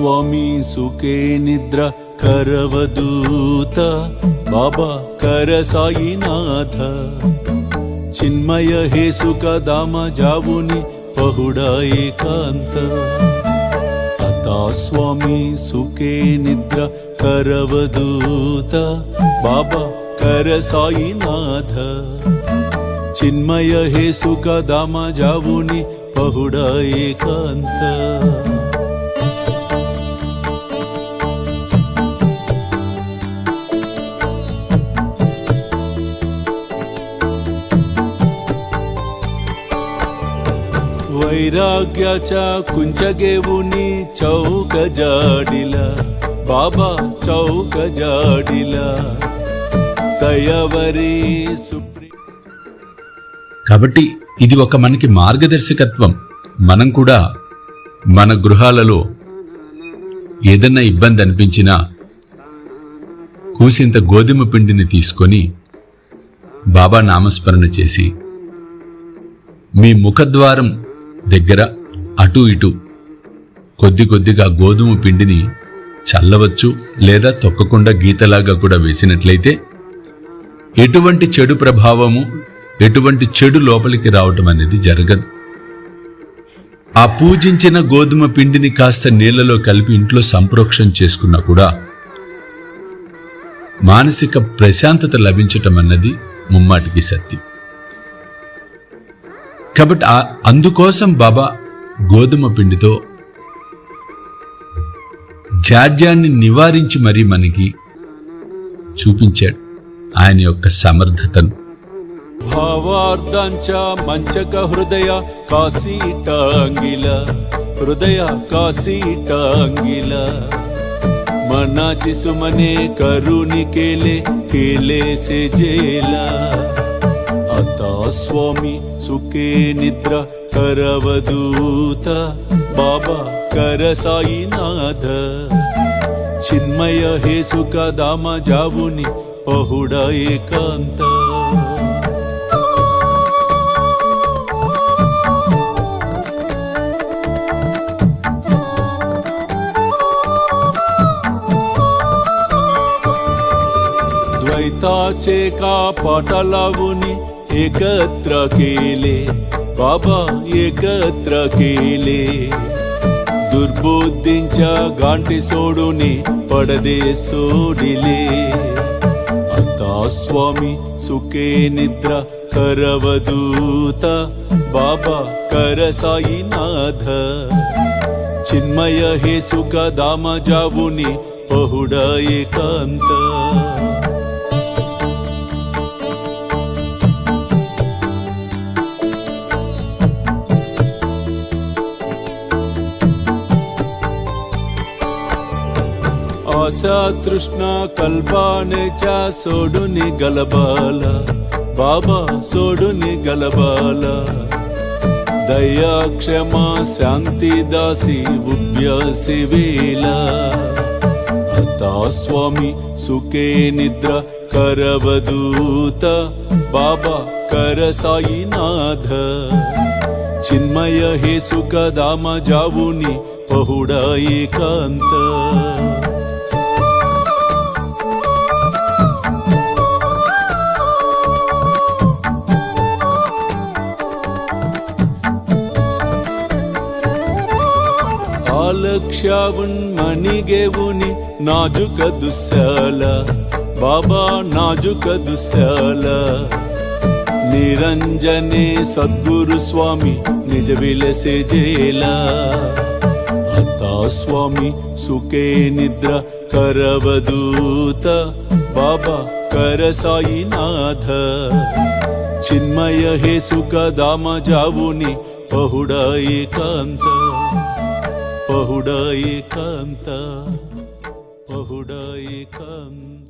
स्वामी सुखे निद्रा करवदूत बाबा कर साईनाथ चिन्मय हे सुख धाम जाऊनी पहुडा एकांत आता स्वामी सुखे निद्रा करवदूत बाबा कर साईनाथ चिन्मय हे सुख धाम जाऊनी पहुडा एकांत वैराग्याच्या कुंचगेवुनी चौक जाडिला बाबा चौक जाडिला దయవరి సుప్రీ. కాబట్టి ఇది ఒక మనకి మార్గదర్శకత్వం. మనం కూడా మన గృహాలలో ఏదన్నా ఇబ్బంది అనిపించినా కూసింత గోధుమ పిండిని తీసుకొని బాబా నామస్మరణ చేసి మీ ముఖద్వారం దగ్గర అటు ఇటు కొద్దిగా గోధుమ పిండిని చల్లవచ్చు, లేదా తొక్కకుండా గీతలాగా కూడా వేసినట్లయితే ఎటువంటి చెడు ప్రభావము, ఎటువంటి చెడు లోపలికి రావటం అనేది జరగదు. ఆ పూజించిన గోధుమ పిండిని కాస్త నీళ్లలో కలిపి ఇంట్లో సంప్రోక్షణ చేసుకున్నా కూడా మానసిక ప్రశాంతత లభించటం అన్నది ముమ్మాటికి సత్యం. కాబట్టి అందుకోసం బాబా గోధుమ పిండితో జాడ్యాన్ని నివారించి మరీ మనకి చూపించాడు ఆయన యొక్క సమర్థతను. భావార్థాంచ మంచక హృదయ కాశీటాంగిల హృదయ కాశీటాంగిల मनाची सुमने करुणी केले केले से जेला आता स्वामी सुखे निद्रा करवदूत बाबा कर साईनाथ चिन्मय हे सुख धाम जाऊनी पहुडा एकांत द्वैताचे का पाटा लावून एकत्र केले बाबा एकत्र केले दुर्बुद्धींच्या गांठी सोडून पडदे सोडिले आता स्वामी सुखे निद्रा करवदूत बाबा कर साईनाथ चिन्मय हे सुख धाम जाऊन पहुडा एकांत आशा तृष्णा कल्पनेच्या सोडून गलबाला बाबा सोडून गलबाला दया क्षमा शांती दासी उभ्य सेवेला आता स्वामी सुखे निद्रा करवदूत बाबा कर साईनाथ चिन्मय हे सुख धाम जाऊन पहुडा एकांत लक्षावून मणिगेवून नाजुक दुस्याला बाबा नाजुक दुस्याला निरंजने सद्गुरु स्वामी निज विलसे जेला आता स्वामी सुखे निद्रा करवदूत बाबा कर साईनाथ चिन्मय हे सुख धाम जाऊन पहुडा एकांत पहुडा एकांत पहुडा एकांत।